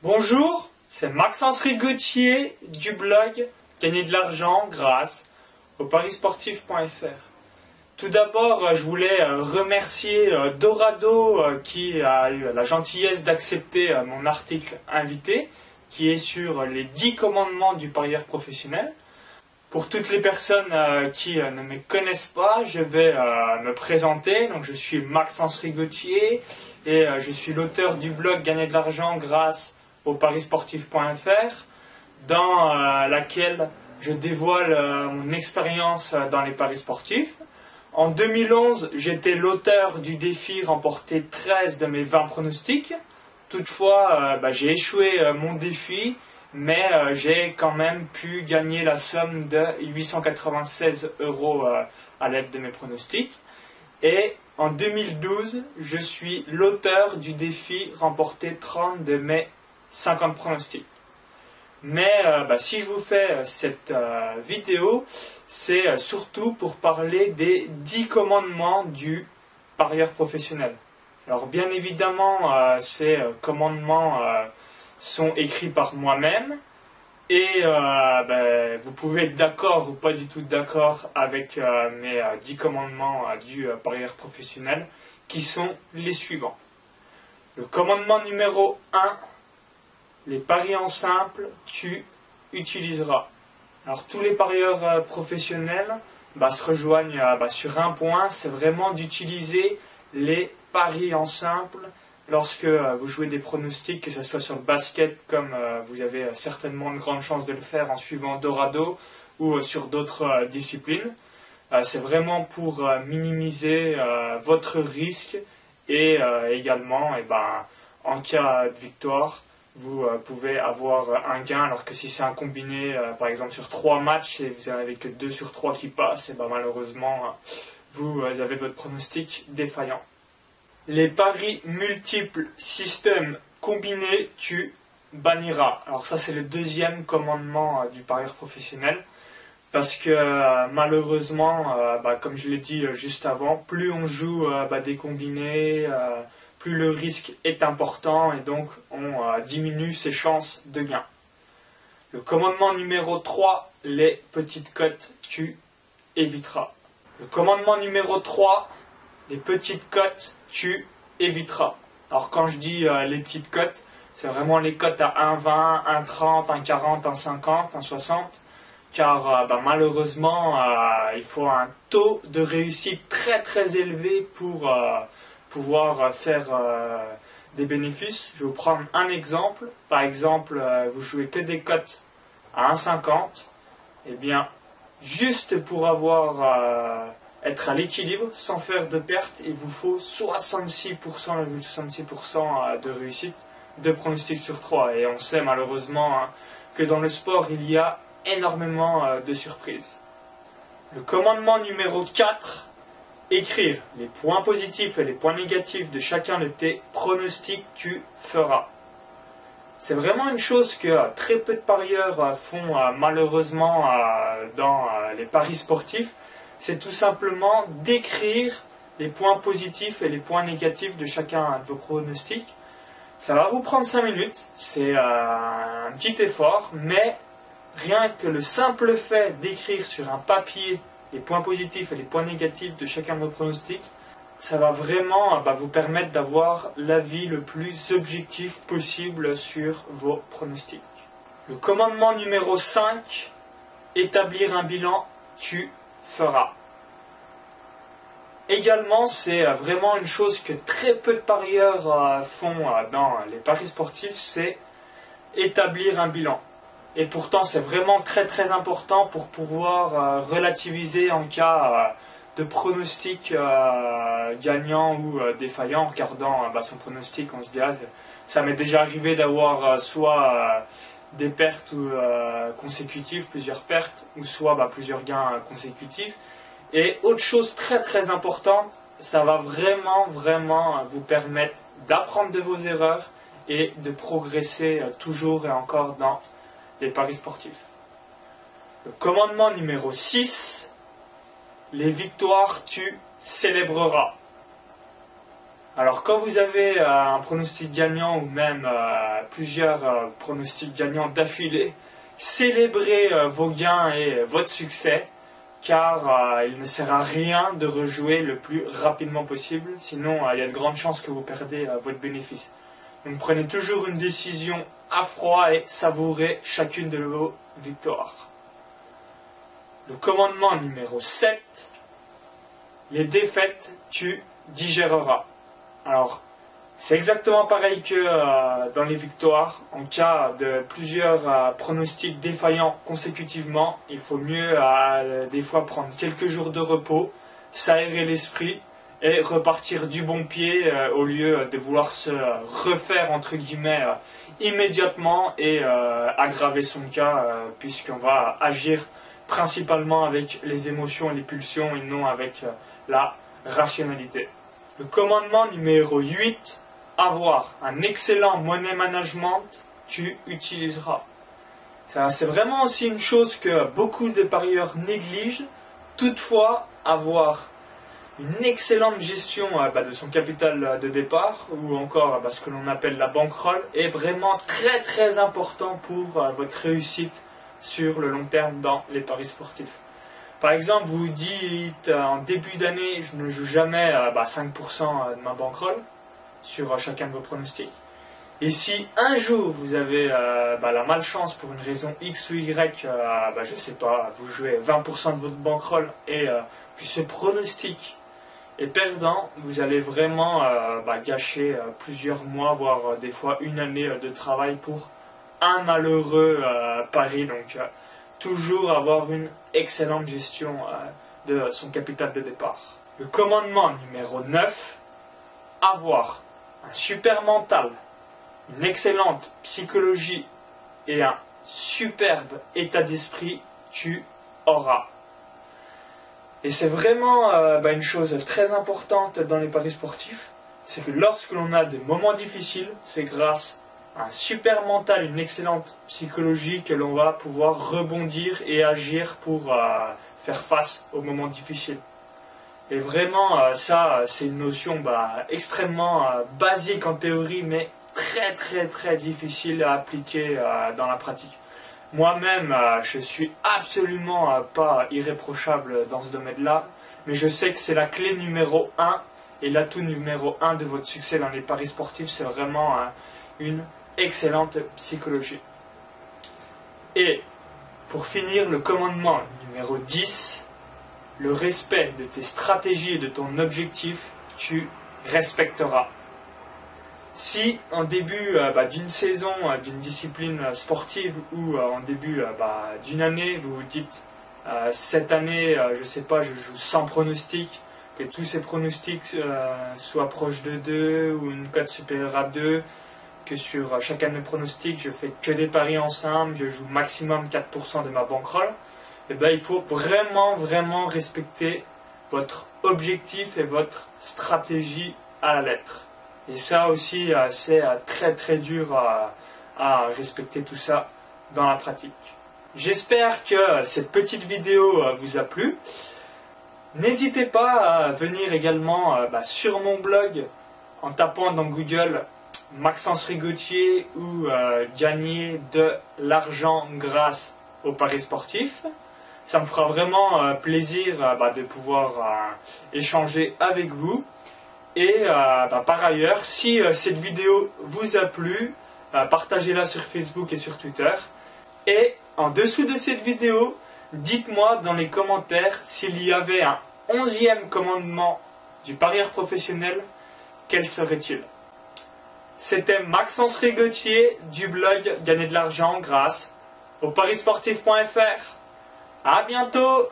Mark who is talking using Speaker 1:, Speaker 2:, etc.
Speaker 1: Bonjour, c'est Maxence Rigotier du blog Gagner de l'argent grâce au parisportif.fr. Tout d'abord, je voulais remercier Dorado qui a eu la gentillesse d'accepter mon article invité qui est sur les 10 commandements du parieur professionnel. Pour toutes les personnes qui ne me connaissent pas, je vais me présenter. Donc, je suis Maxence Rigotier et je suis l'auteur du blog Gagner de l'argent grâce au parisportif.fr dans laquelle je dévoile mon expérience dans les paris sportifs. En 2011, j'étais l'auteur du défi remporter 13 de mes 20 pronostics. Toutefois, j'ai échoué mon défi, mais j'ai quand même pu gagner la somme de 896 € à l'aide de mes pronostics. Et en 2012, je suis l'auteur du défi remporter 30 de mes 50 pronostics. Mais si je vous fais cette vidéo, c'est surtout pour parler des 10 commandements du parieur professionnel. Alors bien évidemment, ces commandements sont écrits par moi-même et vous pouvez être d'accord ou pas du tout d'accord avec mes 10 commandements du parieur professionnel qui sont les suivants. Le commandement numéro 1, les paris en simple, tu utiliseras. Alors tous les parieurs professionnels se rejoignent sur un point, c'est vraiment d'utiliser les paris en simple lorsque vous jouez des pronostics, que ce soit sur le basket, comme vous avez certainement de grandes chances de le faire en suivant Dorado, ou sur d'autres disciplines. C'est vraiment pour minimiser votre risque et également, en cas de victoire, vous pouvez avoir un gain, alors que si c'est un combiné, par exemple sur 3 matchs et vous n'avez que 2 sur 3 qui passent, malheureusement, vous avez votre pronostic défaillant. Les paris multiples, système combiné, tu banniras. Alors ça, c'est le deuxième commandement du parieur professionnel, parce que malheureusement, comme je l'ai dit juste avant, plus on joue des combinés, plus le risque est important et donc on diminue ses chances de gain. Le commandement numéro 3, les petites cotes, tu éviteras. Le commandement numéro 3, les petites cotes, tu éviteras. Alors quand je dis les petites cotes, c'est vraiment les cotes à 1,20, 1,30, 1,40, 1,50, 1,60, car malheureusement, il faut un taux de réussite très très élevé pour pouvoir faire des bénéfices. Je vais vous prendre un exemple. Par exemple, vous jouez que des cotes à 1,50. Eh bien, juste pour être à l'équilibre, sans faire de perte, il vous faut 66% de réussite, de pronostics sur 3. Et on sait malheureusement que dans le sport, il y a énormément de surprises. Le commandement numéro 4, écrire les points positifs et les points négatifs de chacun de tes pronostics, tu feras. C'est vraiment une chose que très peu de parieurs font malheureusement dans les paris sportifs. C'est tout simplement d'écrire les points positifs et les points négatifs de chacun de vos pronostics. Ça va vous prendre 5 minutes, c'est un petit effort, mais rien que le simple fait d'écrire sur un papier les points positifs et les points négatifs de chacun de vos pronostics, ça va vraiment vous permettre d'avoir l'avis le plus objectif possible sur vos pronostics. Le commandement numéro 5, établir un bilan, tu feras. Également, c'est vraiment une chose que très peu de parieurs font dans les paris sportifs, c'est établir un bilan. Et pourtant, c'est vraiment très très important pour pouvoir relativiser en cas de pronostic gagnant ou défaillant. En regardant son pronostic, on se dit ça m'est déjà arrivé d'avoir soit des pertes consécutives, plusieurs pertes, ou soit plusieurs gains consécutifs. Et autre chose très très importante, ça va vraiment vous permettre d'apprendre de vos erreurs et de progresser toujours et encore dans les paris sportifs. Le commandement numéro 6, les victoires tu célébreras. Alors quand vous avez un pronostic gagnant ou même plusieurs pronostics gagnants d'affilée, célébrez vos gains et votre succès, car il ne sert à rien de rejouer le plus rapidement possible, sinon il y a de grandes chances que vous perdez votre bénéfice. Donc prenez toujours une décision à froid et savourez chacune de vos victoires. Le commandement numéro 7, les défaites, tu digéreras. Alors, c'est exactement pareil que dans les victoires. En cas de plusieurs pronostics défaillants consécutivement, il faut mieux des fois prendre quelques jours de repos, s'aérer l'esprit et repartir du bon pied au lieu de vouloir se refaire entre guillemets immédiatement et aggraver son cas puisqu'on va agir principalement avec les émotions et les pulsions et non avec la rationalité. Le commandement numéro 8, avoir un excellent money management, tu utiliseras. C'est vraiment aussi une chose que beaucoup de parieurs négligent. Toutefois, avoir une excellente gestion de son capital de départ ou encore ce que l'on appelle la bankroll est vraiment très très important pour votre réussite sur le long terme dans les paris sportifs. Par exemple, vous vous dites en début d'année, je ne joue jamais 5% de ma bankroll sur chacun de vos pronostics. Et si un jour vous avez la malchance pour une raison X ou Y, je sais pas, vous jouez 20% de votre bankroll et que ce pronostic est perdant, vous allez vraiment gâcher plusieurs mois, voire des fois une année de travail pour un malheureux pari. Donc toujours avoir une excellente gestion de son capital de départ. Le commandement numéro 9, avoir un super mental, une excellente psychologie et un superbe état d'esprit, tu auras. Et c'est vraiment une chose très importante dans les paris sportifs, c'est que lorsque l'on a des moments difficiles, c'est grâce à un super mental, une excellente psychologie que l'on va pouvoir rebondir et agir pour faire face aux moments difficiles. Et vraiment, ça, c'est une notion extrêmement basique en théorie, mais très très très difficile à appliquer dans la pratique. Moi-même, je suis absolument pas irréprochable dans ce domaine-là, mais je sais que c'est la clé numéro 1 et l'atout numéro 1 de votre succès dans les paris sportifs, c'est vraiment une excellente psychologie. Et pour finir, le commandement numéro 10, le respect de tes stratégies et de ton objectif, tu respecteras. Si en début d'une saison, d'une discipline sportive ou en début d'une année, vous vous dites cette année, je sais pas, je joue sans pronostic, que tous ces pronostics soient proches de 2 ou une cote supérieure à 2, que sur chacun de mes pronostics, je fais que des paris en simple, je joue maximum 4% de ma bankroll, et il faut vraiment vraiment respecter votre objectif et votre stratégie à la lettre. Et ça aussi, c'est très très dur à respecter tout ça dans la pratique. J'espère que cette petite vidéo vous a plu. N'hésitez pas à venir également sur mon blog en tapant dans Google Maxence Rigotier ou gagner de l'argent grâce aux paris sportifs. Ça me fera vraiment plaisir de pouvoir échanger avec vous. Et par ailleurs, si cette vidéo vous a plu, partagez-la sur Facebook et sur Twitter. Et en dessous de cette vidéo, dites-moi dans les commentaires s'il y avait un 11e commandement du parieur professionnel, quel serait-il? C'était Maxence Rigotier du blog Gagner de l'argent grâce au parisportif.fr. À bientôt!